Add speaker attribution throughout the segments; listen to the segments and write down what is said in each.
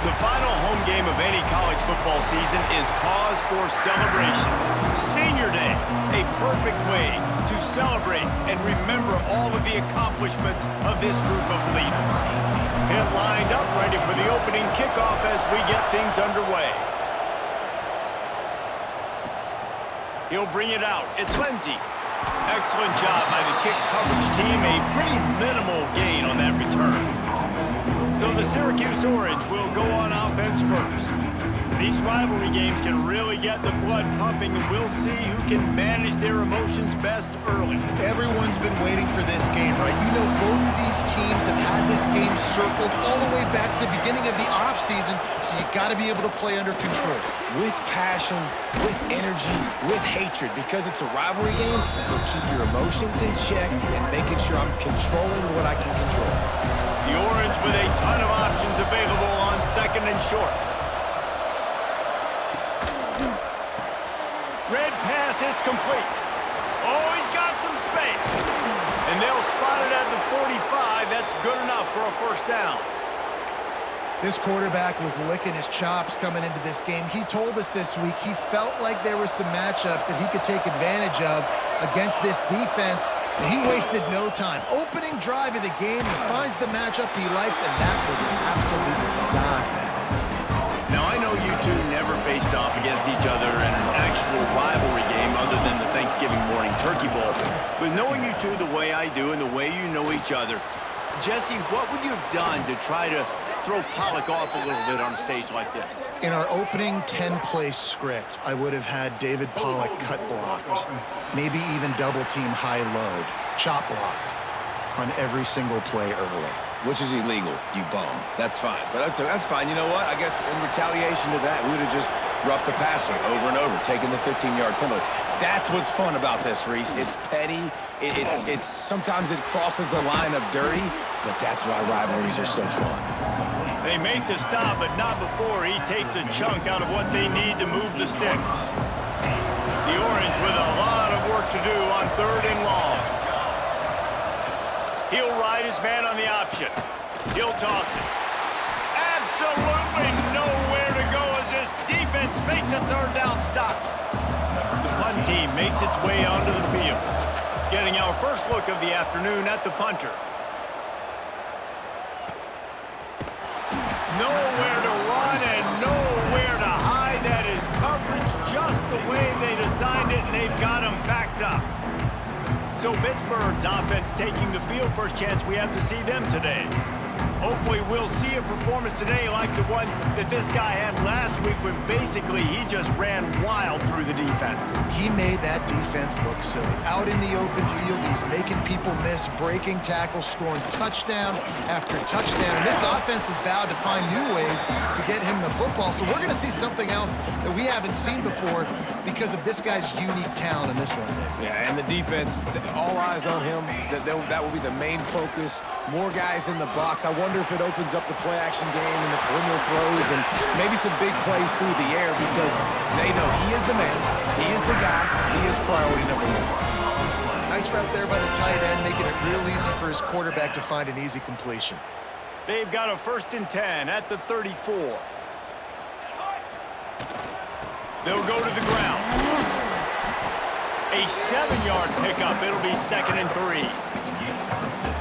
Speaker 1: The final home game of any college football season is cause for celebration. Senior Day, a perfect way to celebrate and remember all of the accomplishments of this group of leaders. Pitt lined up ready for the opening kickoff as we get things underway. He'll bring it out. It's Lindsey. Excellent job by the kick coverage team. A pretty minimal gain on that return. So the Syracuse Orange will go on offense first. These rivalry games can really get the blood pumping, and we'll see who can manage their emotions best early.
Speaker 2: Everyone's been waiting for this game, right? You know, both of these teams have had this game circled all the way back to the beginning of the offseason, so you got to be able to play under control.
Speaker 3: With passion, with energy, with hatred, because it's a rivalry game, you'll keep your emotions in check and making sure I'm controlling what I can control.
Speaker 1: The Orange with a ton of options available on second and short. Red pass, it's complete. Oh, he's got some space. And they'll spot it at the 45. That's good enough for a first down.
Speaker 2: This quarterback was licking his chops coming into this game. He told us this week he felt like there were some matchups that he could take advantage of against this defense, and he wasted no time. Opening drive of the game, he finds the matchup he likes, and that was an absolute dime.
Speaker 1: Now, I know you two never faced off against each other in an actual rivalry game other than the Thanksgiving morning turkey bowl. But knowing you two the way I do and the way you know each other, Jesse, what would you have done to try to throw Pollock off a little bit on a stage like this?
Speaker 2: In our opening 10-play script, I would have had David Pollock cut blocked, maybe even double-team high-load, chop blocked on every single play early.
Speaker 3: Which is illegal, you bum. That's fine. But that's fine. You know what? I guess in retaliation to that, we would have just roughed the passer over and over, taking the 15-yard penalty. That's what's fun about this, Reese. It's petty. It's sometimes it crosses the line of dirty, but that's why rivalries are so fun.
Speaker 1: They make the stop, but not before he takes a chunk out of what they need to move the sticks. The Orange with a lot of work to do on third and long. He'll ride his man on the option. He'll toss it. Absolutely nowhere to go as this defense makes a third down stop. The punt team makes its way onto the field. Getting our first look of the afternoon at the punter. Nowhere to run and nowhere to hide. That is coverage just the way they designed it, and they've got him backed up. So Pittsburgh's offense taking the field. First chance we have to see them today. Hopefully we'll see a performance today like the one that this guy had last week when basically he just ran wild through the defense.
Speaker 2: He made that defense look silly. Out in the open field, he's making people miss, breaking tackles, scoring touchdown after touchdown. And this offense has vowed to find new ways to get him the football. So we're going to see something else that we haven't seen before because of this guy's unique talent in this one.
Speaker 3: Yeah, and the defense, all eyes on him. That will be the main focus. More guys in the box. I wonder if it opens up the play-action game and the perimeter throws and maybe some big plays through the air because they know he is the man, he is the guy, he is priority number one.
Speaker 2: Nice route there by the tight end, making it real easy for his quarterback to find an easy completion.
Speaker 1: They've got a 1st and 10 at the 34. They'll go to the ground. A 7-yard pickup. It'll be 2nd and 3.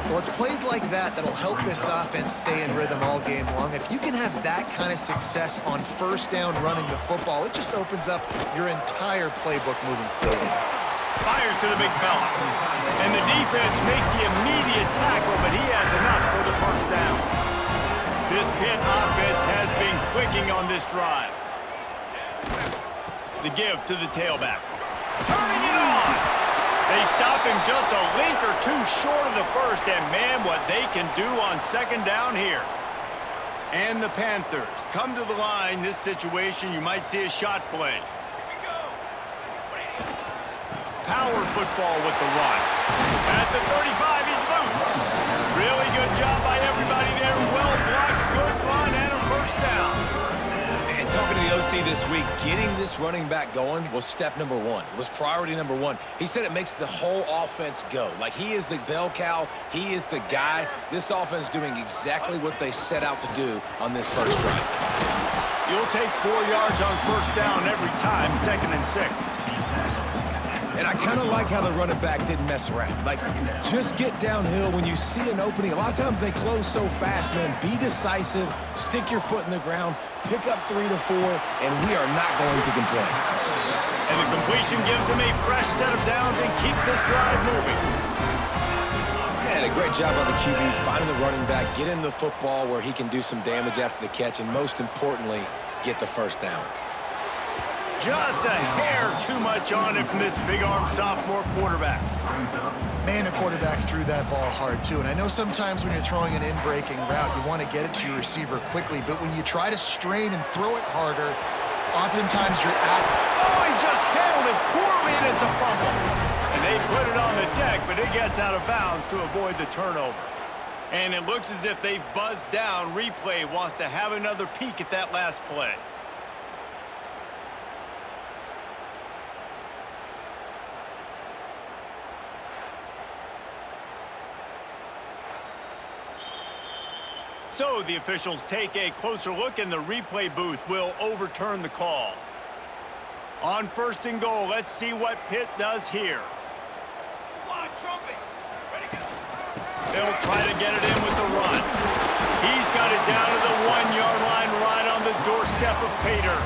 Speaker 2: Well, it's plays like that that'll help this offense stay in rhythm all game long. If you can have that kind of success on first down running the football, it just opens up your entire playbook moving forward.
Speaker 1: Fires to the big fella. And the defense makes the immediate tackle, but he has enough for the first down. This Pitt offense has been clicking on this drive. The give to the tailback. Turning it on! They stop him just a link or two short of the first, and man, what they can do on 2nd down here. And the Panthers come to the line. This situation, you might see a shot play. Power football with the run. At the 35, he's loose. Really good job by everybody there. Well blocked, good run, and a first down.
Speaker 3: And talk Talking to the OC this week, getting this running back going was step number one. It was priority number one. He said it makes the whole offense go. Like, he is the bell cow. He is the guy. This offense doing exactly what they set out to do on this first drive.
Speaker 1: You'll take 4 yards on first down every time, 2nd and 6.
Speaker 3: And I kind of like how the running back didn't mess around. Like, just get downhill when you see an opening. A lot of times they close so fast, man. Be decisive, stick your foot in the ground, pick up 3 to 4, and we are not going to complain.
Speaker 1: And the completion gives him a fresh set of downs and keeps this drive moving.
Speaker 3: Man, a great job on the QB, finding the running back, getting the football where he can do some damage after the catch, and most importantly, get the first down.
Speaker 1: Just a hair too much on it from this big-armed sophomore quarterback.
Speaker 2: Man, the quarterback threw that ball hard, too. And I know sometimes when you're throwing an in-breaking route, you want to get it to your receiver quickly. But when you try to strain and throw it harder, oftentimes you're out.
Speaker 1: Oh, he just handled it poorly, and it's a fumble. And they put it on the deck, but it gets out of bounds to avoid the turnover. And it looks as if they've buzzed down. Replay wants to have another peek at that last play. So the officials take a closer look, and the replay booth will overturn the call. On 1st and goal, let's see what Pitt does here. They'll try to get it in with the run. He's got it down to the 1-yard line, right on the doorstep of Pater.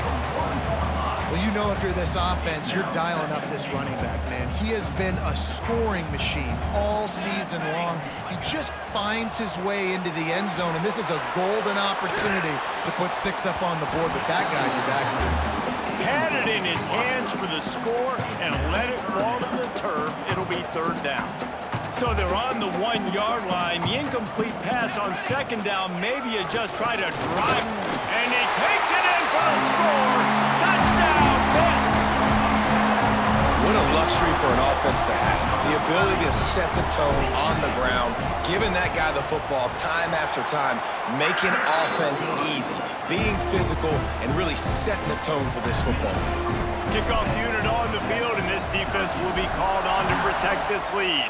Speaker 2: Well, you know if you're this offense, you're dialing up this running back, man. He has been a scoring machine all season long. He just finds his way into the end zone, and this is a golden opportunity to put 6 up on the board with that guy in your backfield.
Speaker 1: Had it in his hands for the score and let it fall to the turf. It'll be 3rd down. So they're on the 1-yard line. The incomplete pass on 2nd down. Maybe you just try to drive. And he takes it in for the score. Touchdown, Pitt.
Speaker 3: What a luxury for an offense to have. The ability to set the tone on the ground, giving that guy the football time after time, making offense easy, being physical, and really setting the tone for this football game.
Speaker 1: Kickoff unit on the field, and this defense will be called on to protect this lead.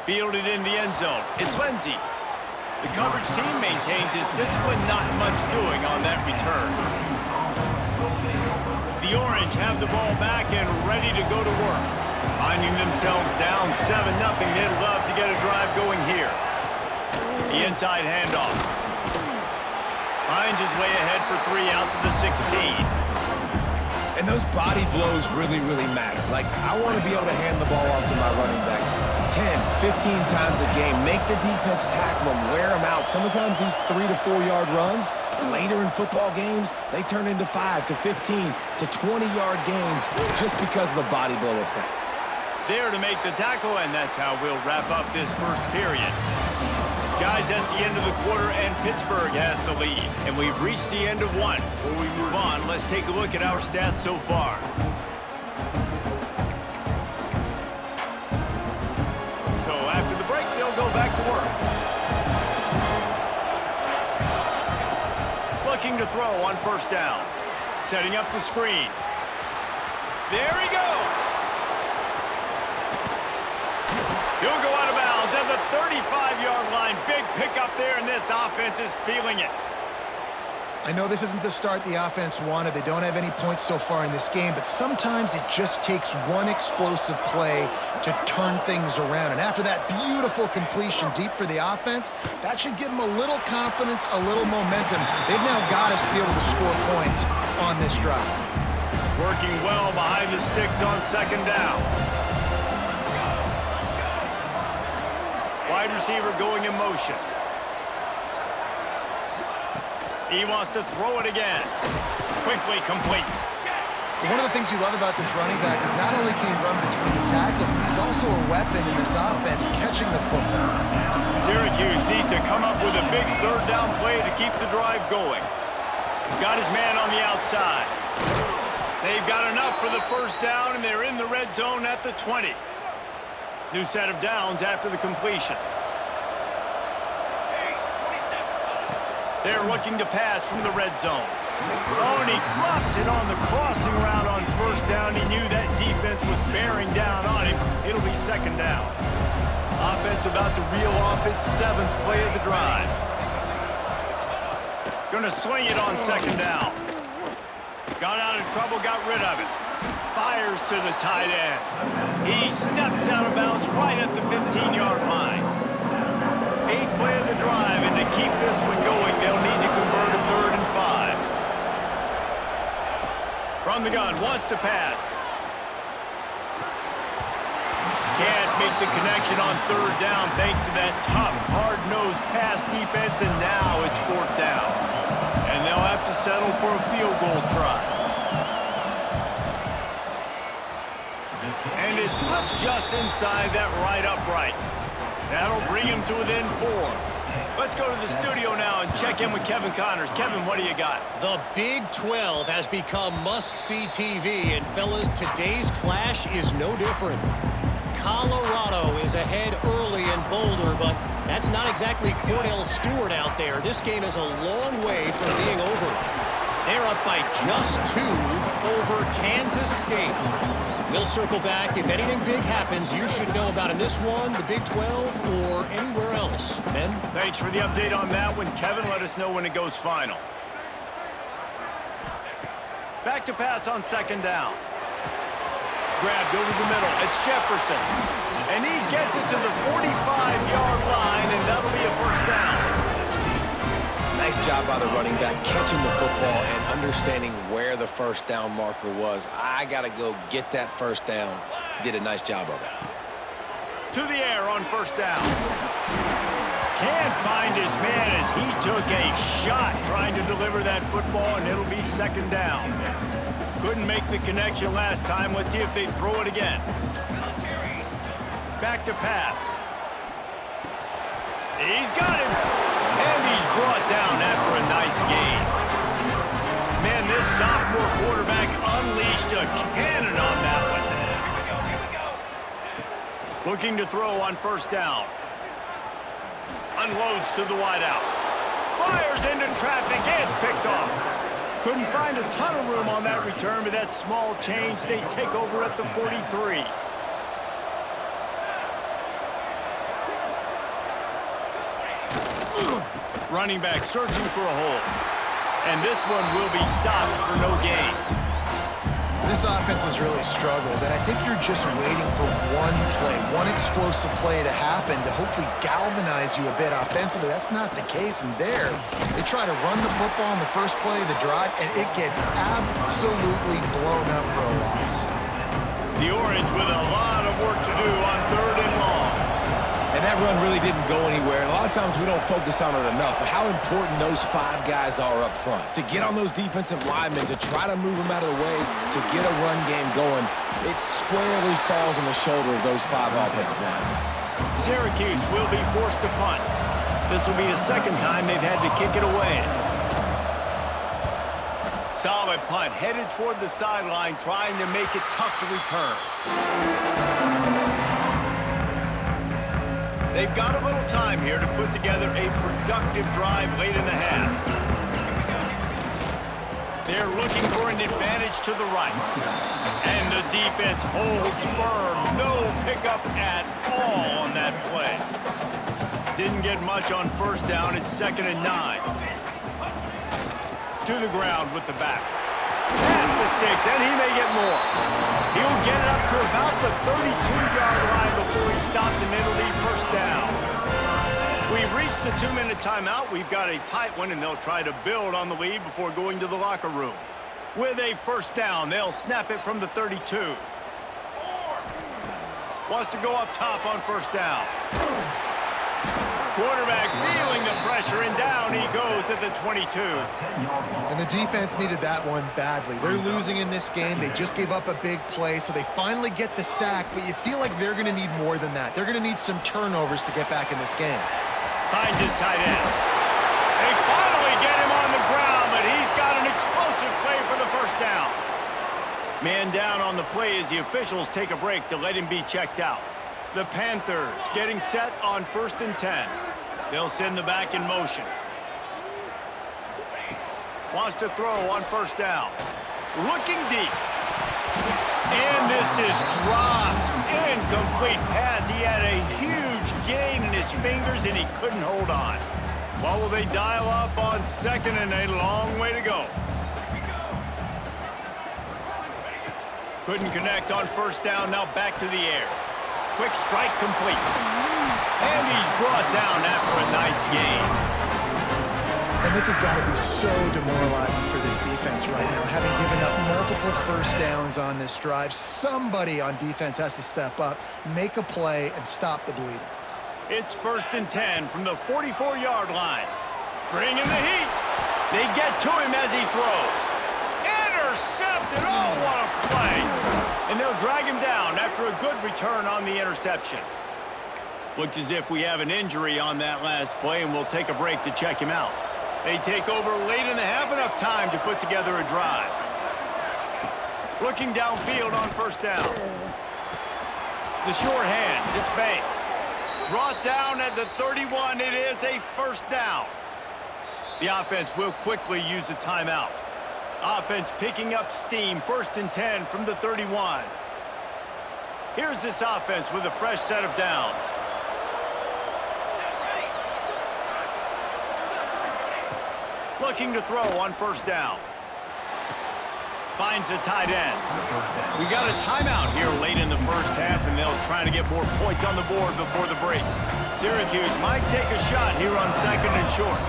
Speaker 1: Fielded in the end zone. It's Lindsey. The coverage team maintains his discipline, not much doing on that return. The Orange have the ball back and ready to go to work. Finding themselves down 7-0, they'd love to get a drive going here. The inside handoff. Finds his way ahead for 3 out to the 16.
Speaker 3: And those body blows really, really matter. Like, I want to be able to hand the ball off to my running back 10, 15 times a game. Make the defense tackle them, wear them out. Sometimes these 3 to 4 yard runs, later in football games, they turn into 5 to 15 to 20-yard gains just because of the body blow effect.
Speaker 1: There to make the tackle, and that's how we'll wrap up this first period. Guys, that's the end of the quarter, and Pittsburgh has the lead. And we've reached the end of one. Before we move on, let's take a look at our stats so far. So after the break, they'll go back to work. Looking to throw on 1st down. Setting up the screen. There he goes. He'll go out of bounds at the 35-yard line. Big pickup there, and this offense is feeling it.
Speaker 2: I know this isn't the start the offense wanted. They don't have any points so far in this game, but sometimes it just takes one explosive play to turn things around. And after that beautiful completion deep for the offense, that should give them a little confidence, a little momentum. They've now got us to be able to score points on this drive.
Speaker 1: Working well behind the sticks on 2nd down. Wide receiver going in motion. He wants to throw it again. Quickly complete.
Speaker 2: So one of the things you love about this running back is not only can he run between the tackles, but he's also a weapon in this offense catching the football.
Speaker 1: Syracuse needs to come up with a big 3rd down play to keep the drive going. Got his man on the outside. They've got enough for the 1st down, and they're in the red zone at the 20. New set of downs after the completion. They're looking to pass from the red zone. Oh, and he drops it on the crossing route on first down. He knew that defense was bearing down on him. It'll be second down. Offense about to reel off its 7th play of the drive. Gonna swing it on second down. Got out of trouble, got rid of it. Fires to the tight end. He steps out of bounds right at the 15-yard line. 8th play of the drive, and to keep this one going, they'll need to convert a 3rd and 5. From the gun, wants to pass. Can't make the connection on 3rd down thanks to that tough, hard-nosed pass defense, and now it's 4th down. And they'll have to settle for a field goal try. And it slips just inside that right upright. That'll bring him to within 4. Let's go to the studio now and check in with Kevin Connors. Kevin, what do you got?
Speaker 4: The Big 12 has become must-see TV, and fellas, today's clash is no different. Colorado is ahead early in Boulder, but that's not exactly Cordell Stewart out there. This game is a long way from being over. They're up by just 2 over Kansas State. We'll circle back. If anything big happens, you should know about in this one, the Big 12, or anywhere else. Ben?
Speaker 1: Thanks for the update on that one, Kevin. Let us know when it goes final. Back to pass on second down. Grabbed over the middle. It's Jefferson. And he gets it to the 45-yard line, and that'll be a first down.
Speaker 3: Nice job by the running back, catching the football and understanding where the first down marker was. I got to go get that first down. He did a nice job of it.
Speaker 1: To the air on first down. Can't find his man as he took a shot trying to deliver that football, and it'll be second down. Couldn't make the connection last time. Let's see if they throw it again. Back to pass. He's got him. And he's brought down after a nice gain. Man, this sophomore quarterback unleashed a cannon on that one. Looking to throw on first down. Unloads to the wideout. Fires into traffic. It's picked off. Couldn't find a ton of room on that return, but that small change, they take over at the 43. Running back searching for a hole. And this one will be stopped for no gain.
Speaker 2: This offense has really struggled, and I think you're just waiting for one play, one explosive play to happen to hopefully galvanize you a bit offensively. That's not the case, and there, they try to run the football in the first play of the drive, and it gets absolutely blown up for a loss.
Speaker 1: The Orange with a lot of work to do on 3rd and long.
Speaker 3: And that run really didn't go anywhere. A lot of times we don't focus on it enough, but how important those 5 guys are up front. To get on those defensive linemen, to try to move them out of the way, to get a run game going, it squarely falls on the shoulder of those 5 offensive linemen.
Speaker 1: Syracuse will be forced to punt. This will be the second time they've had to kick it away. Solid punt, headed toward the sideline, trying to make it tough to return. They've got a little time here to put together a productive drive late in the half. They're looking for an advantage to the right. And the defense holds firm. No pickup at all on that play. Didn't get much on first down. It's 2nd and 9. To the ground with the back. Past the sticks, and he may get more. He'll get it up to about the 32-yard line before he's stopped, and it'll be first down. We've reached the 2-minute timeout. We've got a tight one, and they'll try to build on the lead before going to the locker room. With a first down, they'll snap it from the 32. Wants to go up top on first down. Quarterback feeling the pressure, and down he goes at the 22.
Speaker 2: And the defense needed that one badly. They're losing in this game. They just gave up a big play, so they finally get the sack, but you feel like they're going to need more than that. They're going to need some turnovers to get back in this game.
Speaker 1: Finds his tight end. They finally get him on the ground, but he's got an explosive play for the first down. Man down on the play as the officials take a break to let him be checked out. The Panthers getting set on 1st and 10. They'll send the back in motion. Wants to throw on first down. Looking deep. And this is dropped. Incomplete pass. He had a huge gain in his fingers, and he couldn't hold on. What will they dial up on second and a long way to go? Couldn't connect on first down. Now back to the air. Quick strike complete. And he's brought down after a nice gain.
Speaker 2: And this has got to be so demoralizing for this defense right now, having given up multiple first downs on this drive. Somebody on defense has to step up, make a play, and stop the bleeding.
Speaker 1: It's 1st and 10 from the 44-yard line. Bringing the heat. They get to him as he throws. Intercepted. Oh, what a play. And they'll drag him down after a good return on the interception. Looks as if we have an injury on that last play, and we'll take a break to check him out. They take over late in the half, enough time to put together a drive. Looking downfield on first down. The short hands, it's Banks. Brought down at the 31, it is a first down. The offense will quickly use a timeout. Offense picking up steam, 1st and 10 from the 31. Here's this offense with a fresh set of downs. Looking to throw on first down. Finds a tight end. We got a timeout here late in the first half, and they'll try to get more points on the board before the break. Syracuse might take a shot here on 2nd and short.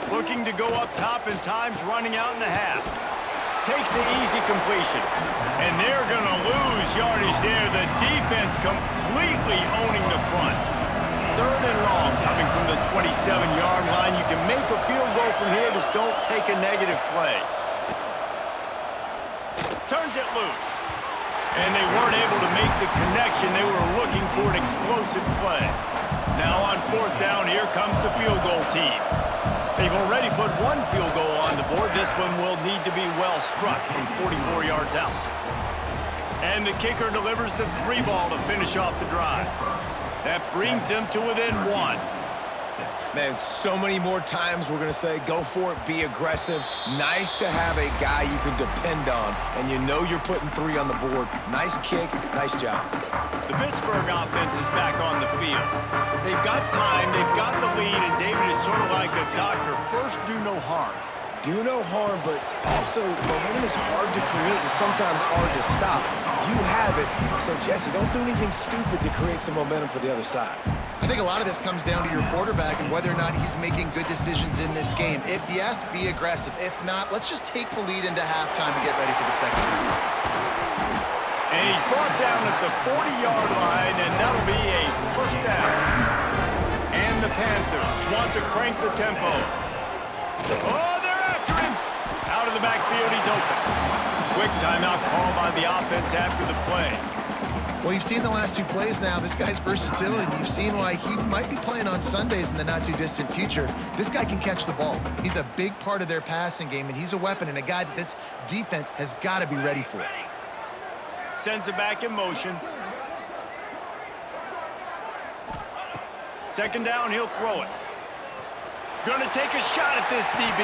Speaker 1: Looking to go up top, and time's running out in the half. Takes the easy completion. And they're going to lose yardage there. The defense completely owning the front. 3rd and long coming from the 27-yard line. You can make a field goal from here. Just don't take a negative play. Turns it loose. And they weren't able to make the connection. They were looking for an explosive play. Now on 4th down, here comes the field goal team. They've already put one field goal on the board. This one will need to be well struck from 44 yards out. And the kicker delivers the 3 ball to finish off the drive. That brings them to within 1.
Speaker 3: Man, so many more times we're going to say, go for it, be aggressive. Nice to have a guy you can depend on, and you know you're putting 3 on the board. Nice kick, nice job.
Speaker 1: The Pittsburgh offense is back on the field. They've got time, they've got the lead, and David is sort of like a doctor. First, do no harm.
Speaker 3: Do no harm, but also momentum is hard to create and sometimes hard to stop. You have it, so Jesse, don't do anything stupid to create some momentum for the other side.
Speaker 2: I think a lot of this comes down to your quarterback and whether or not he's making good decisions in this game. If yes, be aggressive. If not, let's just take the lead into halftime and get ready for the second half.
Speaker 1: And he's brought down at the 40-yard line, and that'll be a first down. And the Panthers want to crank the tempo. Oh, they're after him. Out of the backfield, he's open. Quick timeout call by the offense after the play.
Speaker 2: Well, you've seen the last 2 plays now. This guy's versatility. You've seen why he might be playing on Sundays in the not-too-distant future. This guy can catch the ball. He's a big part of their passing game, and he's a weapon and a guy that this defense has got to be ready for.
Speaker 1: Sends it back in motion. 2nd down, he'll throw it. Gonna take a shot at this DB.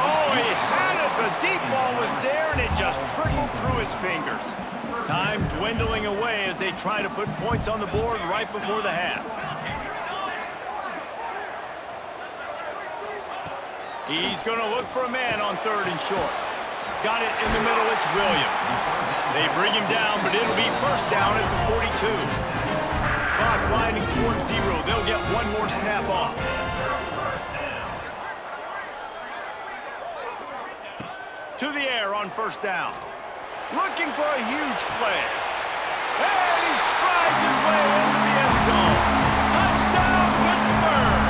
Speaker 1: Oh, he had it. The deep ball was there, and it just trickled through his fingers. Time dwindling away as they try to put points on the board right before the half. He's going to look for a man on 3rd and short. Got it in the middle, it's Williams. They bring him down, but it'll be first down at the 42. Clock winding towards 0. They'll get one more snap off. To the air on first down. Looking for a huge play. And he strides his way into the end zone. Touchdown, Pittsburgh!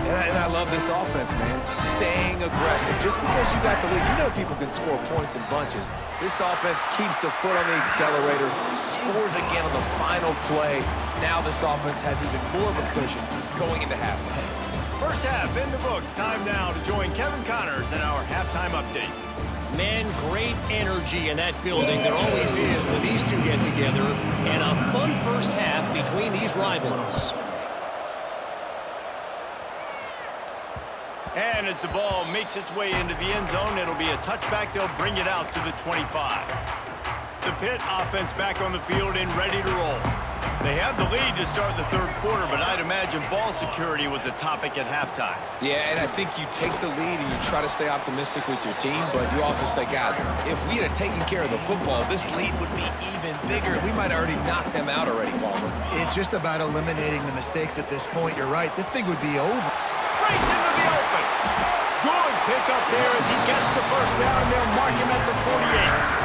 Speaker 3: And I love this offense, man. Staying aggressive. Just because you got the lead, you know people can score points in bunches. This offense keeps the foot on the accelerator, scores again on the final play. Now this offense has even more of a cushion going into halftime.
Speaker 1: First half in the books. Time now to join Kevin Connors in our halftime update.
Speaker 4: Man, great energy in that building. There always is when these two get together. And a fun first half between these rivals.
Speaker 1: And as the ball makes its way into the end zone, it'll be a touchback. They'll bring it out to the 25. The Pitt offense back on the field and ready to roll. They have the lead to start the third quarter, but I'd imagine ball security was a topic at halftime.
Speaker 3: Yeah, and I think you take the lead and you try to stay optimistic with your team, but you also say, guys, if we had taken care of the football, this lead would be even bigger. We might have already knocked them out already, Palmer.
Speaker 2: It's just about eliminating the mistakes at this point. You're right. This thing would be over.
Speaker 1: Breaks into the open. Good pick up there as he gets the first down. They'll mark him at the 48.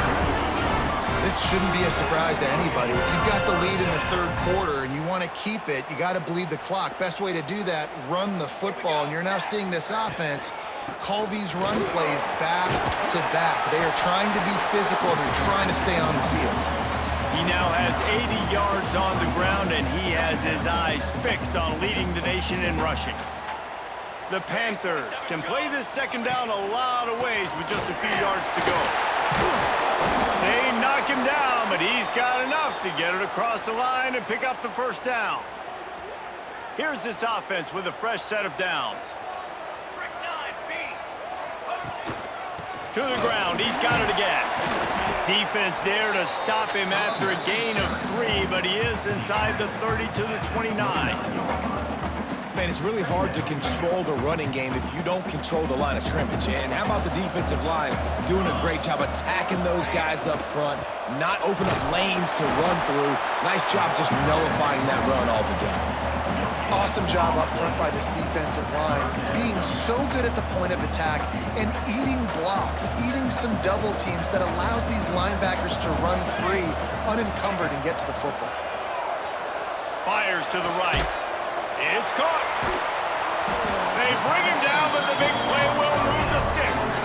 Speaker 2: This shouldn't be a surprise to anybody. If you've got the lead in the third quarter and you want to keep it, you got to bleed the clock. Best way to do that, run the football. And you're now seeing this offense call these run plays back to back. They are trying to be physical and they're trying to stay on the field.
Speaker 1: He now has 80 yards on the ground, and he has his eyes fixed on leading the nation in rushing. The Panthers can play this second down a lot of ways with just a few yards to go. They knock him down, but he's got enough to get it across the line and pick up the first down. Here's this offense with a fresh set of downs. To the ground, he's got it again. Defense there to stop him after a gain of 3, but he is inside the 30 to the 29.
Speaker 3: Man, it's really hard to control the running game if you don't control the line of scrimmage. And how about the defensive line doing a great job attacking those guys up front, not opening up lanes to run through. Nice job just nullifying that run altogether.
Speaker 2: Awesome job up front by this defensive line, being so good at the point of attack and eating blocks, eating some double teams that allows these linebackers to run free, unencumbered, and get to the football.
Speaker 1: Fires to the right. It's caught. They bring him down, but the big play will move the sticks.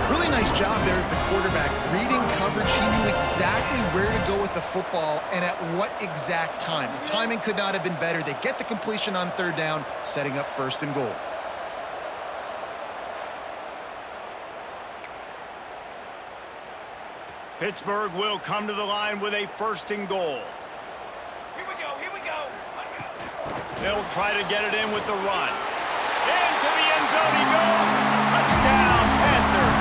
Speaker 2: Really nice job there of the quarterback. Reading coverage, he knew exactly where to go with the football and at what exact time. The timing could not have been better. They get the completion on third down, setting up first and goal.
Speaker 1: Pittsburgh will come to the line with a first and goal. They'll try to get it in with the run. Into the end zone he goes. Touchdown, Panthers.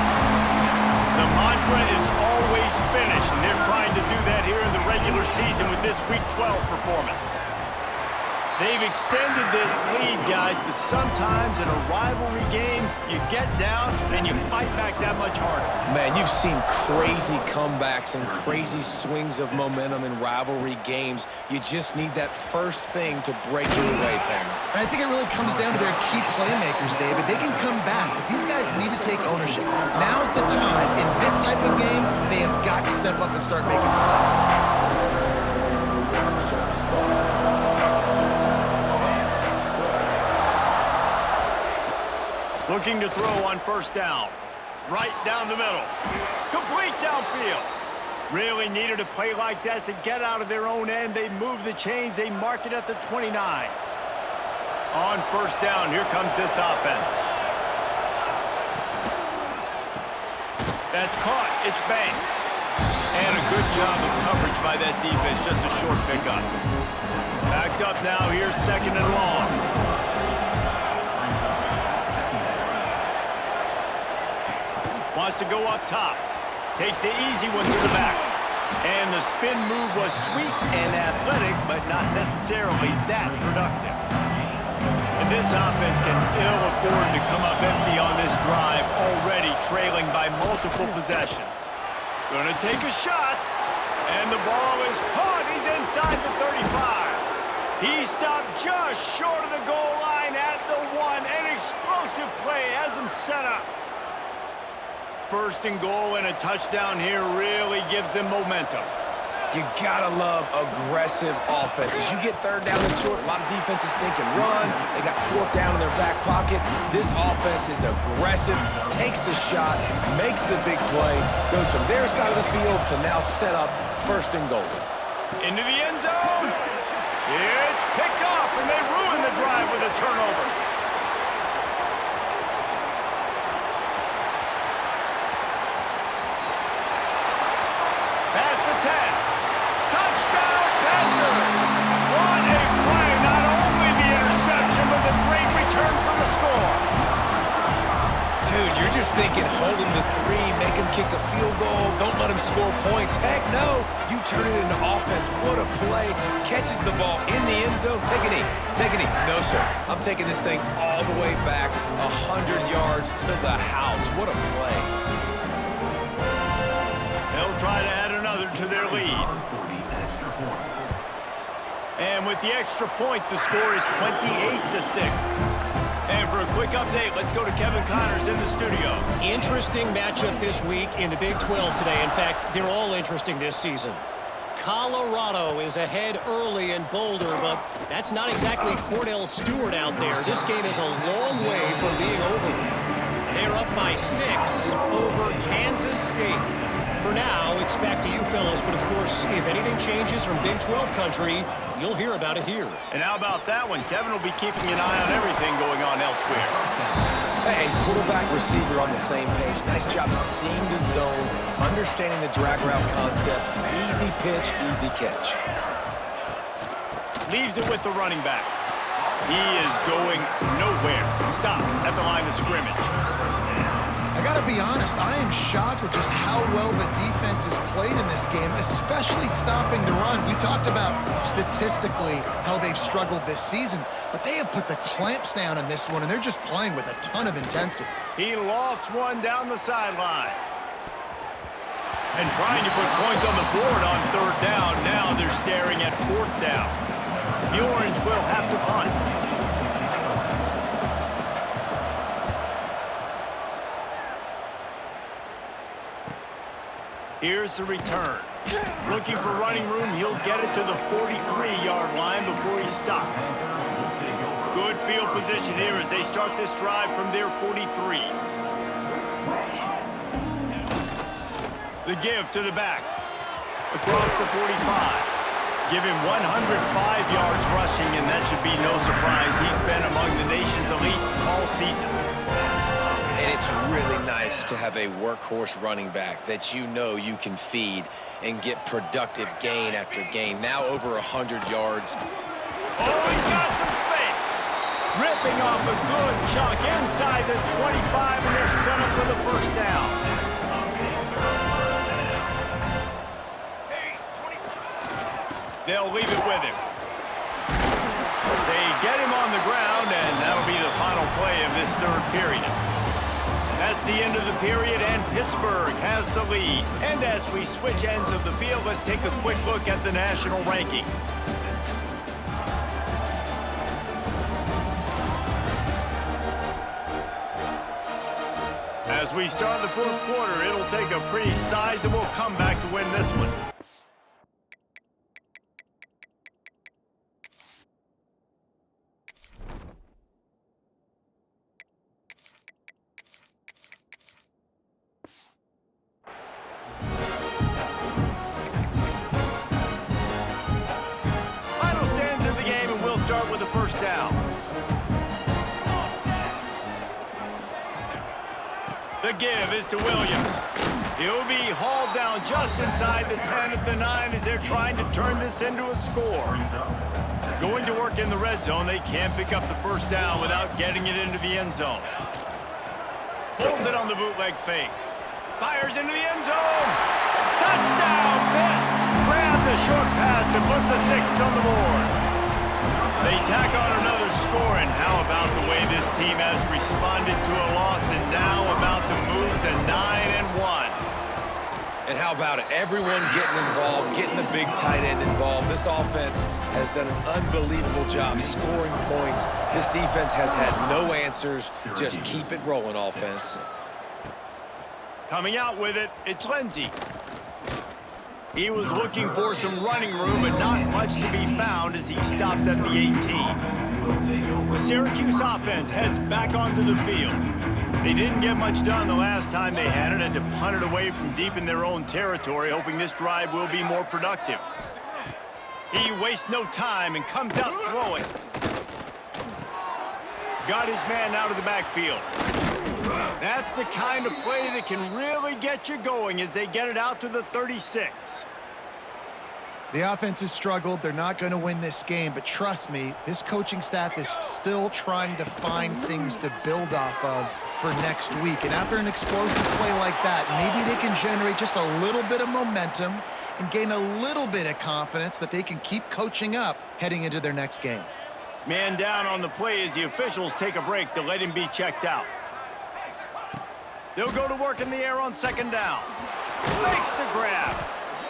Speaker 1: The mantra is always finish, and they're trying to do that here in the regular season with this Week 12 performance. They've extended this lead, guys, but sometimes in a rivalry game, you get down and you fight back that much harder.
Speaker 3: Man, you've seen crazy comebacks and crazy swings of momentum in rivalry games. You just need that first thing to break your way, Palmer.
Speaker 2: I think it really comes down to their key playmakers, David. They can come back, but these guys need to take ownership. Now's the time. In this type of game, they have got to step up and start making plays.
Speaker 1: Looking to throw on first down. Right down the middle. Complete downfield. Really needed a play like that to get out of their own end. They move the chains. They mark it at the 29. On first down, here comes this offense. That's caught. It's Banks. And a good job of coverage by that defense. Just a short pickup. Backed up now. Here's second and long. Wants to go up top. Takes the easy one to the back. And the spin move was sweet and athletic, but not necessarily that productive. And this offense can ill afford to come up empty on this drive, already trailing by multiple possessions. Gonna take a shot, and the ball is caught. He's inside the 35. He stopped just short of the goal line at the 1. An explosive play has him set up. First and goal and a touchdown here really gives them momentum.
Speaker 3: You gotta love aggressive offenses. You get third down and short, a lot of defenses thinking run. They got fourth down in their back pocket. This offense is aggressive, takes the shot, makes the big play, goes from their side of the field to now set up first and goal.
Speaker 1: Into the end zone. It's picked off, and they ruin the drive with a turnover.
Speaker 3: thinking hold him to 3, make him kick a field goal, don't let him score points. Heck no, you turn it into offense. What a play. Catches the ball in the end zone. Take a knee. Take a knee. No, sir. I'm taking this thing all the way back 100 yards to the house. What a play.
Speaker 1: They'll try to add another to their lead. And with the extra point, the score is 28-6. And for a quick update, let's go to Kevin Connors in the studio.
Speaker 4: Interesting matchup this week in the Big 12 today. In fact, they're all interesting this season. Colorado is ahead early in Boulder, but that's not exactly Cordell Stewart out there. This game is a long way from being over. They're up by 6 over Kansas State. For now, it's back to you fellas, but of course, if anything changes from Big 12 country, you'll hear about it here.
Speaker 1: And how about that one? Kevin will be keeping an eye on everything going on elsewhere.
Speaker 3: And quarterback, receiver on the same page. Nice job seeing the zone, understanding the drag route concept. Easy pitch, easy catch.
Speaker 1: Leaves it with the running back. He is going nowhere. Stop at the line of scrimmage.
Speaker 2: I gotta be honest, I am shocked at just how well the defense has played in this game, especially stopping the run. We talked about statistically how they've struggled this season, but they have put the clamps down on this one, and they're just playing with a ton of intensity.
Speaker 1: He lofts one down the sideline. And trying to put points on the board on 3rd down. Now they're staring at 4th down. The Orange will have to punt. Here's the return. Looking for running room, he'll get it to the 43-yard line before he stopped. Good field position here as they start this drive from their 43. The give to the back. Across the 45. Give him 105 yards rushing, and that should be no surprise. He's been among the nation's elite all season.
Speaker 3: And it's really nice to have a workhorse running back that you know you can feed and get productive gain after gain. Now over 100 yards.
Speaker 1: Oh, he's got some space. Ripping off a good chunk inside the 25, and they're set up for the 1st down. They'll leave it with him. They get him on the ground, and that'll be the final play of this 3rd period. That's the end of the period, and Pittsburgh has the lead. And as we switch ends of the field, let's take a quick look at the national rankings. As we start the 4th quarter, it'll take a pretty sizable comeback to win this one. The give is to Williams. He'll be hauled down just inside the 10 at the 9 as they're trying to turn this into a score. Going to work in the red zone, they can't pick up the 1st down without getting it into the end zone. Pulls it on the bootleg fake. Fires into the end zone. Touchdown, Pitt! Grab the short pass to put the 6 on the board. They tack on another score, and how about the way this team has responded to a loss and now about to move to 9-1.
Speaker 3: And how about it? Everyone getting involved, getting the big tight end involved. This offense has done an unbelievable job scoring points. This defense has had no answers. Just keep it rolling, offense.
Speaker 1: Coming out with it, it's Lindsey. He was looking for some running room, but not much to be found as he stopped at the 18. The Syracuse offense heads back onto the field. They didn't get much done the last time they had it, and to punt it away from deep in their own territory, hoping this drive will be more productive. He wastes no time and comes out throwing. Got his man out of the backfield. That's the kind of play that can really get you going as they get it out to the 36.
Speaker 2: The offense has struggled. They're not going to win this game, but trust me, this coaching staff is still trying to find things to build off of for next week. And after an explosive play like that, maybe they can generate just a little bit of momentum and gain a little bit of confidence that they can keep coaching up heading into their next game.
Speaker 1: Man down on the play as the officials take a break to let him be checked out. They'll go to work in the air on second down. Makes the grab.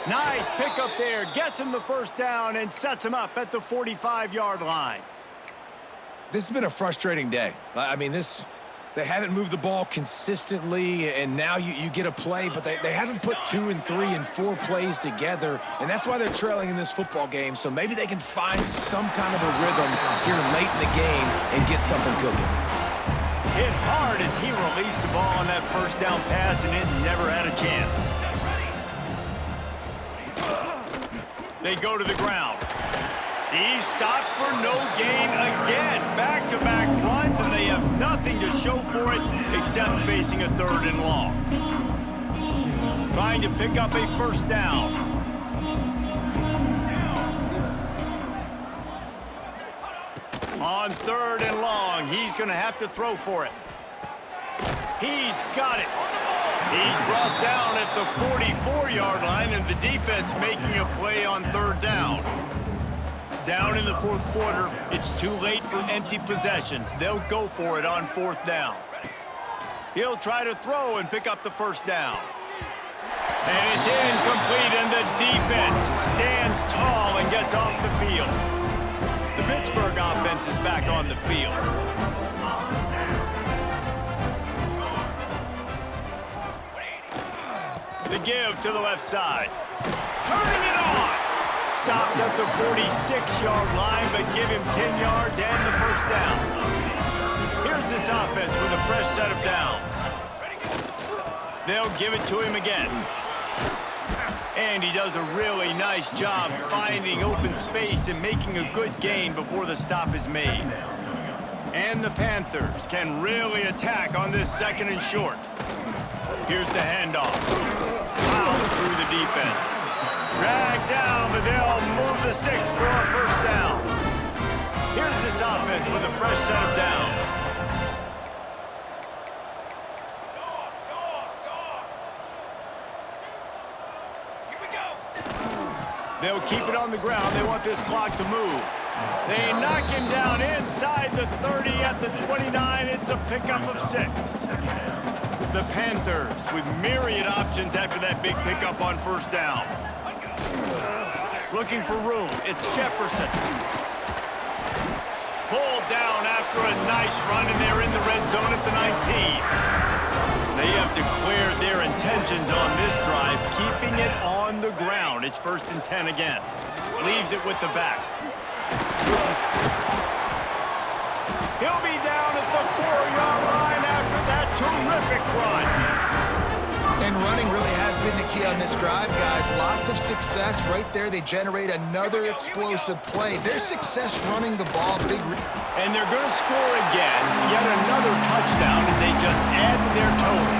Speaker 1: Nice pickup there. Gets him the first down and sets him up at the 45-yard line.
Speaker 3: This has been a frustrating day. I mean, they haven't moved the ball consistently, and now you get a play, but they haven't put 2 and 3 and 4 plays together, and that's why they're trailing in this football game. So maybe they can find some kind of a rhythm here late in the game and get something cooking.
Speaker 1: Hit hard as he released the ball on that first down pass, and it never had a chance. They go to the ground. He's stopped for no gain again. Back-to-back runs, and they have nothing to show for it except facing a 3rd and long. Trying to pick up a first down. On 3rd and long, he's going to have to throw for it. He's got it. He's brought down at the 44-yard line, and the defense making a play on 3rd down. Down in the 4th quarter, it's too late for empty possessions. They'll go for it on 4th down. He'll try to throw and pick up the first down. And it's incomplete, and the defense stands tall and gets off the field. The Pittsburgh offense is back on the field. The give to the left side. Turning it on. Stopped at the 46-yard line, but give him 10 yards and the first down. Here's this offense with a fresh set of downs. They'll give it to him again. And he does a really nice job finding open space and making a good gain before the stop is made. And the Panthers can really attack on this 2nd and short. Here's the handoff. Fouls through the defense. Dragged down, but they'll move the sticks for a first down. Here's this offense with a fresh set of downs. They'll keep it on the ground. They want this clock to move. They knock him down inside the 30 at the 29. It's a pickup of 6. The Panthers with myriad options after that big pickup on first down. Looking for room. It's Jefferson. Pulled down after a nice run, and they're in the red zone at the 19. They have declared their intentions on this drive, keeping it on the ground. It's 1st and 10 again. Leaves it with the back. He'll be down at the 4-yard line after that terrific run.
Speaker 2: And running really has been the key on this drive, guys. Lots of success right there. They generate another explosive play. Their success running the ball,
Speaker 1: and they're going to score again. Yet another touchdown as they just add to their total.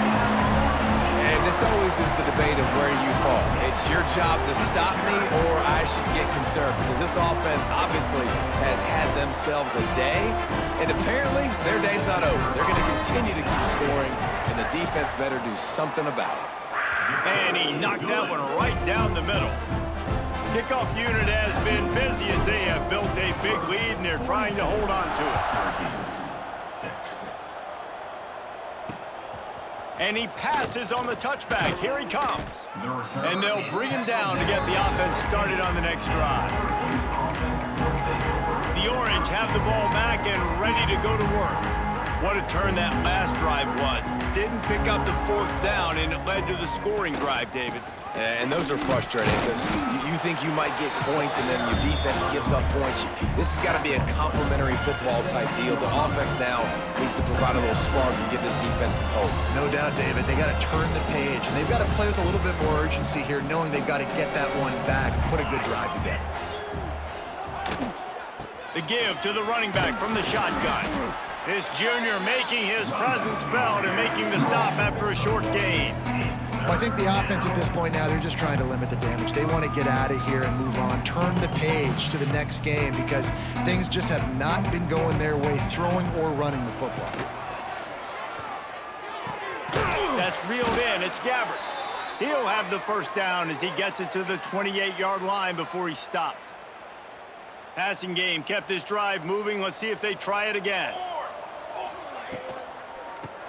Speaker 3: And this always is the debate of where you fall. It's your job to stop me, or I should get concerned, because this offense obviously has had themselves a day, and apparently their day's not over. They're going to continue to keep scoring, and the defense better do something about it.
Speaker 1: And he knocked that one right down the middle. Kickoff unit has been busy as they have built a big lead, and they're trying to hold on to it. And he passes on the touchback. Here he comes. And they'll bring him down to get the offense started on the next drive. The Orange have the ball back and ready to go to work. What a turn that last drive was. Didn't pick up the 4th down, and it led to the scoring drive, David.
Speaker 3: And those are frustrating because you think you might get points and then your defense gives up points. This has got to be a complementary football type deal. The offense now needs to provide a little spark and give this defense some hope.
Speaker 2: No doubt, David. They got to turn the page, and they've got to play with a little bit more urgency here, knowing they've got to get that one back and put a good drive together.
Speaker 1: The give to the running back from the shotgun. This junior making his presence felt and making the stop after a short gain.
Speaker 2: Well, I think the offense at this point now, they're just trying to limit the damage. They want to get out of here and move on, turn the page to the next game because things just have not been going their way, throwing or running the football.
Speaker 1: That's reeled in. It's Gabbert. He'll have the first down as he gets it to the 28-yard line before he stopped. Passing game kept this drive moving. Let's see if they try it again.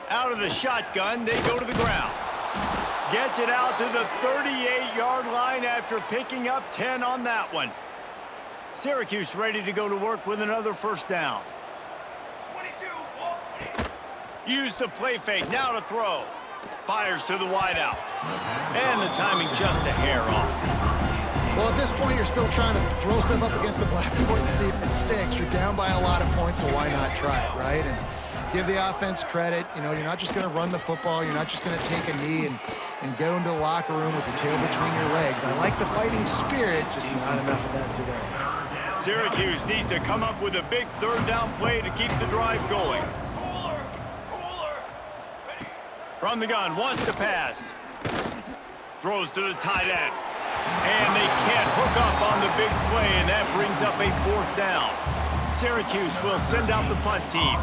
Speaker 1: Out of the shotgun, they go to the ground. Gets it out to the 38-yard line after picking up 10 on that one. Syracuse ready to go to work with another first down. 22. Use the play fake, now to throw. Fires to the wideout. And the timing just a hair off.
Speaker 2: Well, at this point, you're still trying to throw stuff up against the blackboard and see if it sticks. You're down by a lot of points, so why not try it, right? And give the offense credit. You know, you're not just going to run the football. You're not just going to take a knee and go into the locker room with your tail between your legs. I like the fighting spirit, just not enough of that today.
Speaker 1: Syracuse needs to come up with a big third down play to keep the drive going. From the gun, wants to pass. Throws to the tight end. And they can't hook up on the big play, and that brings up a fourth down. Syracuse will send out the punt team.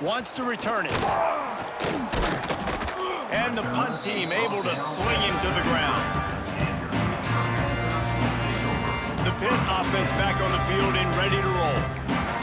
Speaker 1: Wants to return it. And the punt team able to sling him to the ground. The Pitt offense back on the field and ready to roll.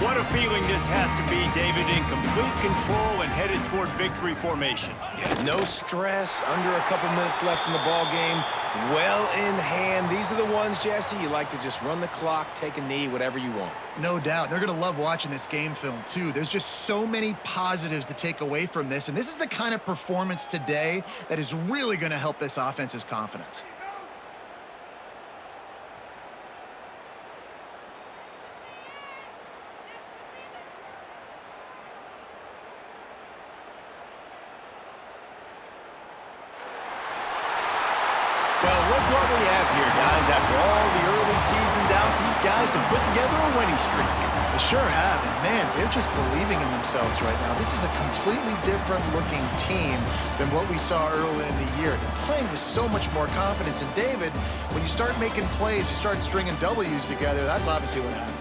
Speaker 1: What a feeling this has to be, David, in complete control and headed toward victory formation.
Speaker 3: Yeah, no stress, under a couple minutes left in the ball game, well in hand. These are the ones, Jesse, you like to just run the clock, take a knee, whatever you want.
Speaker 2: No doubt. They're going to love watching this game film, too. There's just so many positives to take away from this, and this is the kind of performance today that is really going to help this offense's confidence.
Speaker 1: Well, look what we have here, guys. After all the early season doubts, these guys have put together a winning streak.
Speaker 2: They sure have, and man, they're just believing in themselves right now. This is a completely different looking team than what we saw early in the year. They're playing with so much more confidence, and David, when you start making plays, you start stringing W's together, that's obviously what happens.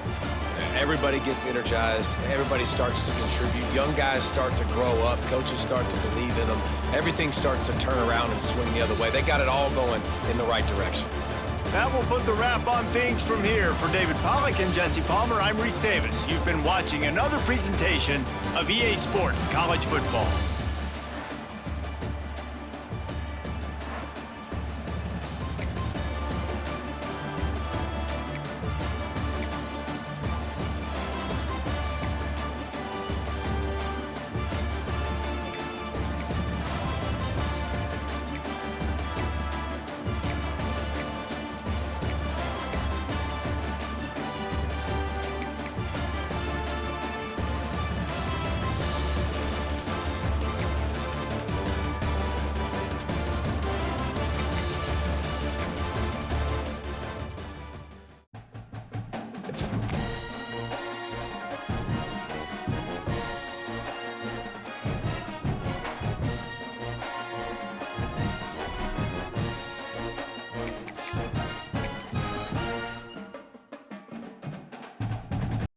Speaker 3: Everybody gets energized. Everybody starts to contribute. Young guys start to grow up. Coaches start to believe in them. Everything starts to turn around and swing the other way. They got it all going in the right direction.
Speaker 1: That will put the wrap on things from here. For David Pollack and Jesse Palmer, I'm Reese Davis. You've been watching another presentation of EA Sports College Football.